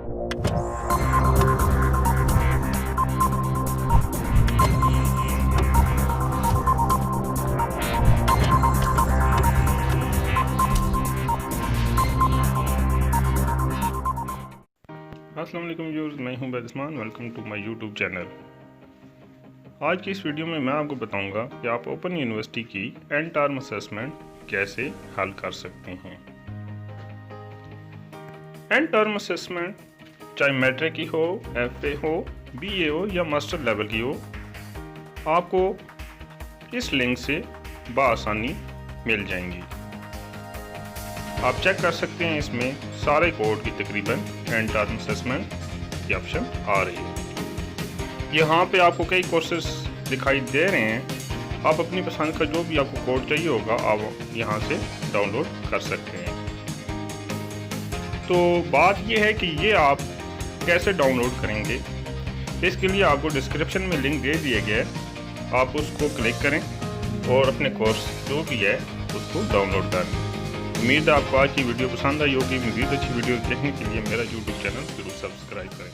अस्सलाम वालेकुम व्यूअर्स, मैं हूं बैदस्मान। Welcome to my YouTube channel. आज की इस वीडियो में मैं आपको बताऊंगा कि आप ओपन यूनिवर्सिटी की एंड टर्म असेसमेंट कैसे हल कर सकते हैं। एंड टर्म असेसमेंट चाहे मैट्रिक की हो, एफए हो, बीए हो या मास्टर लेवल की हो, आपको इस लिंक से बआसानी मिल जाएंगी। आप चेक कर सकते हैं, इसमें सारे कोड की तकरीबन एंड टर्म असेसमेंट की ऑप्शन आ रही है। यहाँ पे आपको कई कोर्सेज दिखाई दे रहे हैं। आप अपनी पसंद का जो भी आपको कोड चाहिए होगा आप यहाँ से डाउनलोड कर सकते हैं। तो बात यह है कि ये आप कैसे डाउनलोड करेंगे। इसके लिए आपको डिस्क्रिप्शन में लिंक दे दिया गया है, आप उसको क्लिक करें और अपने कोर्स जो भी है उसको डाउनलोड करें। उम्मीद है आपको आज की वीडियो पसंद आई होगी। मज़ीद अच्छी वीडियो देखने के लिए मेरा यूट्यूब चैनल जरूर सब्सक्राइब करें।